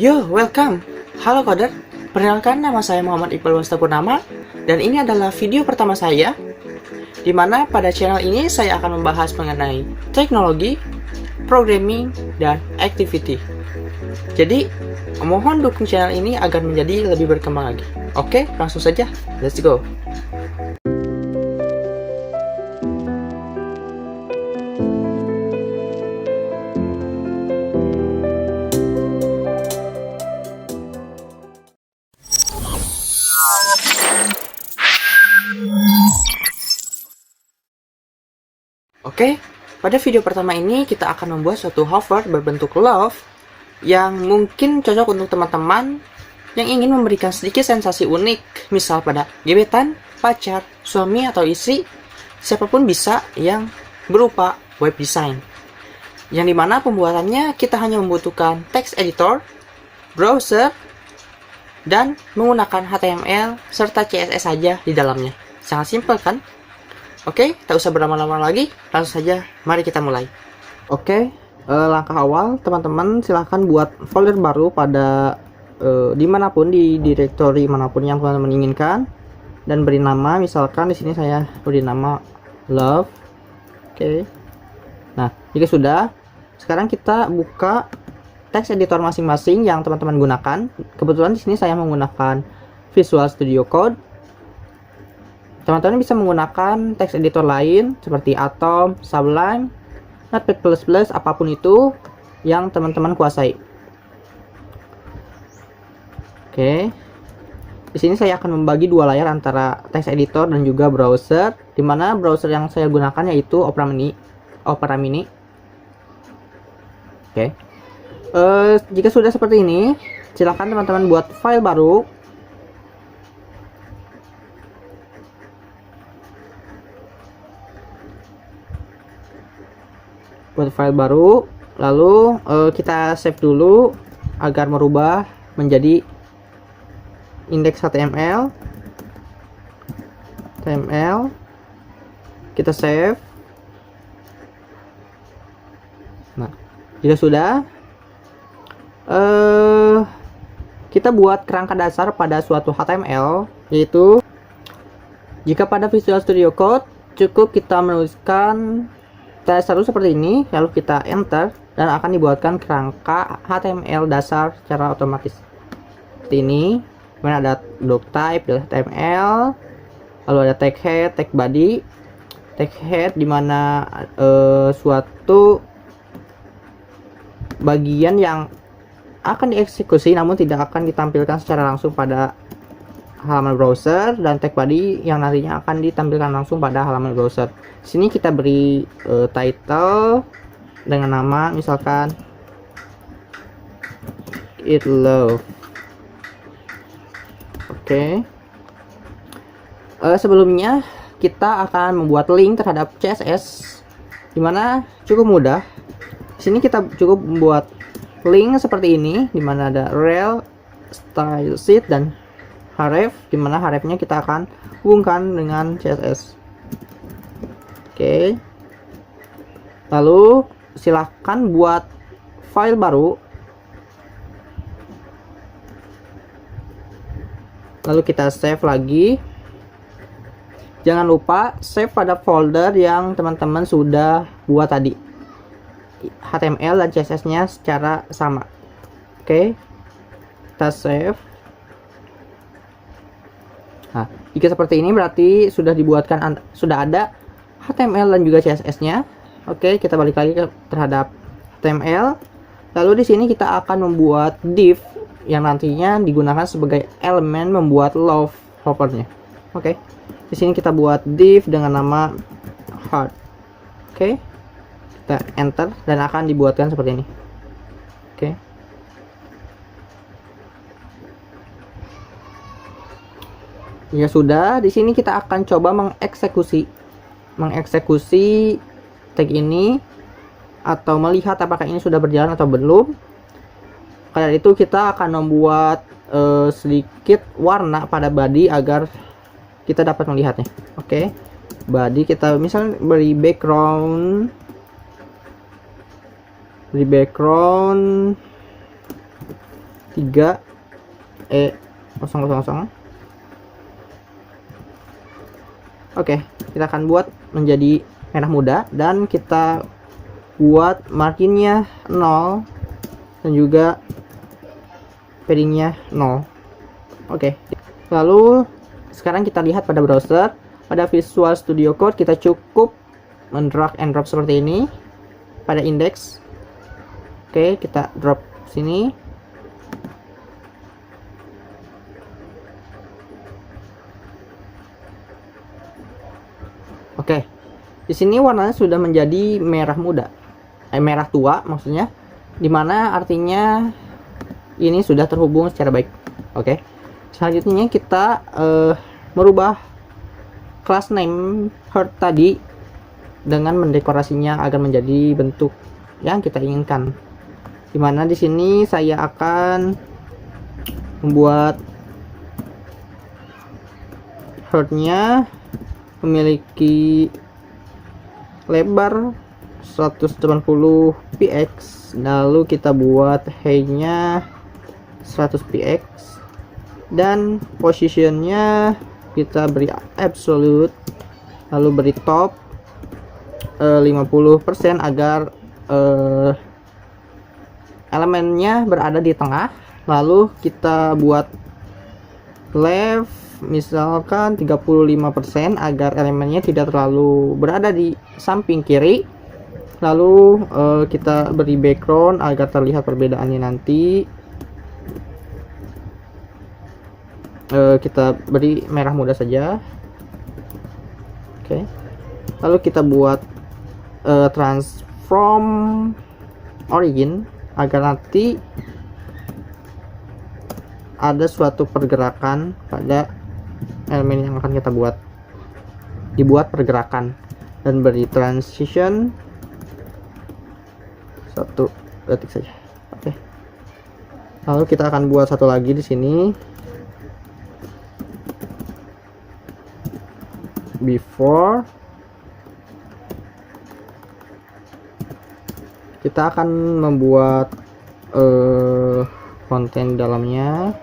Yo, welcome. Halo Coder. Perkenalkan, nama saya Muhammad Iqbal Wastapurnama dan ini adalah video pertama saya di mana pada channel ini saya akan membahas mengenai teknologi, programming, dan activity. Jadi, mohon dukung channel ini agar menjadi lebih berkembang lagi. Oke, langsung saja. Let's go. Oke, pada video pertama ini kita akan membuat suatu hover berbentuk love yang mungkin cocok untuk teman-teman yang ingin memberikan sedikit sensasi unik, misal pada gebetan, pacar, suami atau istri, siapapun bisa, yang berupa web design. Yang dimana pembuatannya kita hanya membutuhkan text editor, browser, dan menggunakan HTML serta CSS saja di dalamnya. Sangat simpel kan? Oke, tak usah berlama-lama lagi, langsung saja mari kita mulai. Oke, langkah awal teman-teman silahkan buat folder baru pada dimanapun, di directory manapun yang teman-teman inginkan, dan beri nama. Misalkan di sini saya beri nama love. Oke. Nah, jika sudah, sekarang kita buka text editor masing-masing yang teman-teman gunakan. Kebetulan di sini saya menggunakan Visual Studio Code. Teman-teman bisa menggunakan text editor lain seperti Atom, Sublime, Notepad++, apapun itu yang teman-teman kuasai. Oke. Di sini saya akan membagi dua layar antara text editor dan juga browser, di mana browser yang saya gunakan yaitu Opera Mini. Oke. Jika sudah seperti ini, silakan teman-teman buat file baru. Lalu kita save dulu agar merubah menjadi index HTML. Kita save. Nah, jika sudah, kita buat kerangka dasar pada suatu HTML, yaitu jika pada Visual Studio Code cukup kita menuliskan selalu seperti ini, lalu kita enter dan akan dibuatkan kerangka HTML dasar secara otomatis seperti ini. Kemudian ada doc type dari HTML, lalu ada tag head, tag body. Tag head dimana suatu bagian yang akan dieksekusi namun tidak akan ditampilkan secara langsung pada halaman browser, dan tag body yang nantinya akan ditampilkan langsung pada halaman browser. Sini kita beri title dengan nama misalkan It Love. Oke. Sebelumnya kita akan membuat link terhadap CSS, dimana cukup mudah. Sini kita cukup membuat link seperti ini, dimana ada rel, style sheet, dan href, dimana hrefnya kita akan hubungkan dengan CSS. Oke. Lalu silahkan buat file baru. Lalu kita save lagi. Jangan lupa save pada folder yang teman-teman sudah buat tadi. HTML dan CSS-nya secara sama. Oke. Kita save. Nah, jika seperti ini berarti sudah dibuatkan, sudah ada HTML dan juga CSS-nya. Oke, kita balik lagi terhadap HTML. Lalu di sini kita akan membuat div yang nantinya digunakan sebagai elemen membuat love hover-nya. Oke. Di sini kita buat div dengan nama heart. Oke. Kita enter dan akan dibuatkan seperti ini. Oke. Ya sudah, di sini kita akan coba mengeksekusi tag ini atau melihat apakah ini sudah berjalan atau belum. Karena itu kita akan membuat sedikit warna pada body agar kita dapat melihatnya. Oke. Body kita misalnya beri background 3E000. Oke, kita akan buat menjadi merah muda dan kita buat marginnya 0 dan juga paddingnya 0. Oke, lalu sekarang kita lihat pada browser, pada Visual Studio Code kita cukup mendrag and drop seperti ini pada index. Oke, kita drop sini. Oke, di sini warnanya sudah menjadi merah muda, merah tua maksudnya, dimana artinya ini sudah terhubung secara baik. Oke, selanjutnya kita merubah class name heart tadi dengan mendekorasinya agar menjadi bentuk yang kita inginkan. Dimana di sini saya akan membuat heartnya memiliki lebar 180 px, lalu kita buat height-nya 100 px dan positionnya kita beri absolute, lalu beri top 50% agar elemennya berada di tengah, lalu kita buat left misalkan 35% agar elemennya tidak terlalu berada di samping kiri, lalu kita beri background agar terlihat perbedaannya nanti. Kita beri merah muda saja. Oke, lalu kita buat transform origin agar nanti ada suatu pergerakan pada elemen yang akan kita buat, dibuat pergerakan, dan beri transition 1 detik saja. Oke, lalu kita akan buat satu lagi di sini, before. Kita akan membuat konten dalamnya,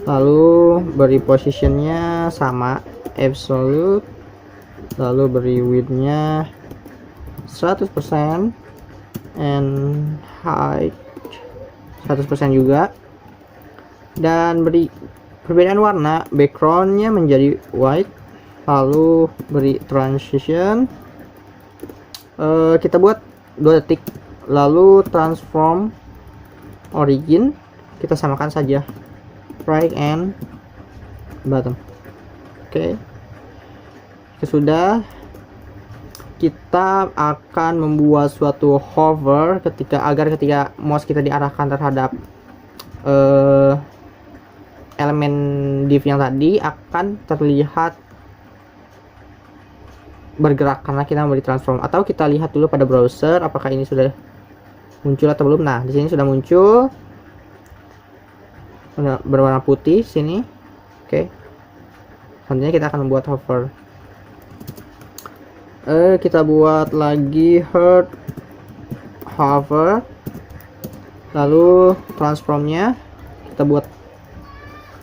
lalu beri positionnya sama absolute, lalu beri widthnya 100% and height 100% juga, dan beri perbedaan warna, backgroundnya menjadi white, lalu beri transition kita buat 2 detik, lalu transform origin kita samakan saja right and bottom. Oke, sudah. Kita akan membuat suatu hover agar ketika mouse kita diarahkan terhadap elemen div yang tadi akan terlihat bergerak karena kita memberi transform. Atau kita lihat dulu pada browser apakah ini sudah muncul atau belum. Nah, di sini sudah muncul berwarna putih sini. Oke, selanjutnya kita akan membuat hover. Kita buat lagi hover, lalu transformnya kita buat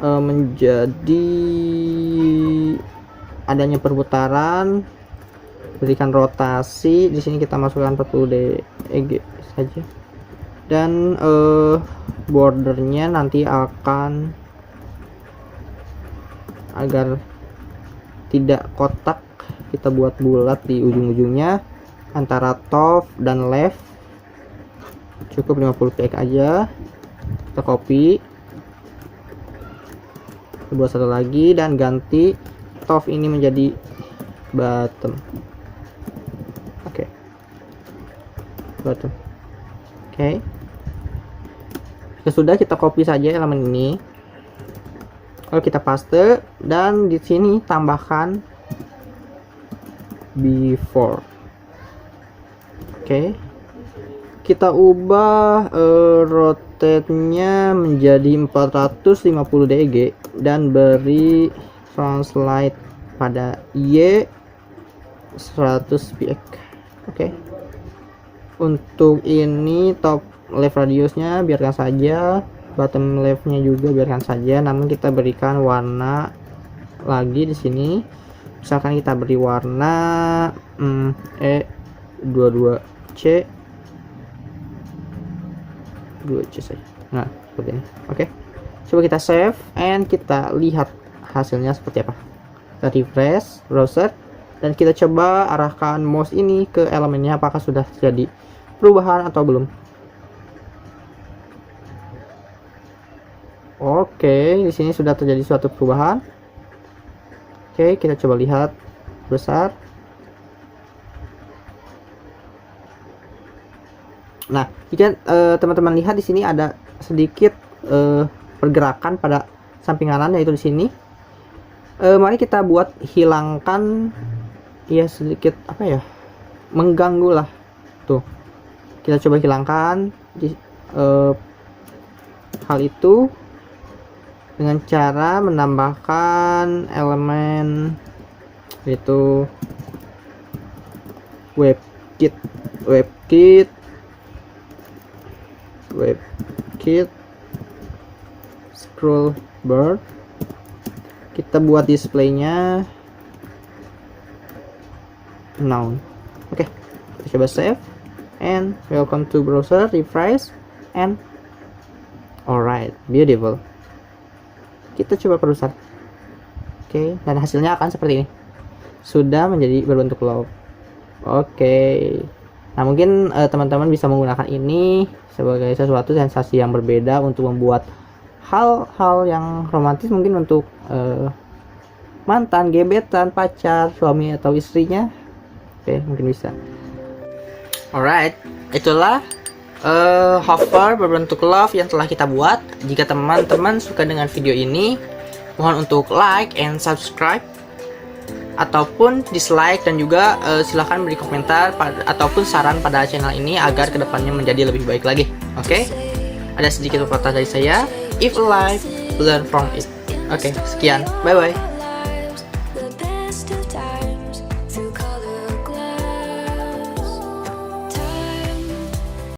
menjadi adanya perputaran, berikan rotasi. Di sini kita masukkan 40 deg saja, dan bordernya nanti akan agar tidak kotak, kita buat bulat di ujung-ujungnya antara top dan left, cukup 50 px aja. Kita copy, kita buat satu lagi dan ganti top ini menjadi bottom. Oke, bottom. Oke, sudah, kita copy saja elemen ini, lalu kita paste dan di sini tambahkan before. Oke, kita ubah rotate-nya menjadi 450 deg dan beri translate pada Y 100 px. Oke, untuk ini top left radiusnya biarkan saja, bottom leftnya juga biarkan saja, namun kita berikan warna lagi di sini. Misalkan kita beri warna E22C 2C saja. Nah, seperti ini. Oke. Coba kita save and kita lihat hasilnya seperti apa. Kita refresh browser dan kita coba arahkan mouse ini ke elemennya, apakah sudah terjadi perubahan atau belum. Oke, di sini sudah terjadi suatu perubahan. Oke, kita coba lihat besar. Nah, jika teman-teman lihat di sini ada sedikit pergerakan pada samping kanan, yaitu di sini. Mari kita buat hilangkan, ya sedikit apa ya, mengganggu lah. Tuh, kita coba hilangkan hal itu dengan cara menambahkan elemen yaitu WebKit scroll bar. Kita buat displaynya noun. Oke, kita coba save and welcome to browser, refresh and alright, beautiful. Kita coba perusahaan. Oke, dan hasilnya akan seperti ini. Sudah menjadi berbentuk love. Oke. Nah, mungkin teman-teman bisa menggunakan ini sebagai sesuatu sensasi yang berbeda untuk membuat hal-hal yang romantis, mungkin untuk mantan, gebetan, pacar, suami atau istrinya. Oke, mungkin bisa. Alright, itulah hover berbentuk love yang telah kita buat. Jika teman-teman suka dengan video ini, mohon untuk like and subscribe, ataupun dislike, dan juga silahkan beri komentar ataupun saran pada channel ini agar kedepannya menjadi lebih baik lagi. Oke? Ada sedikit pepatah dari saya, if alive, learn from it. Oke, sekian, bye bye.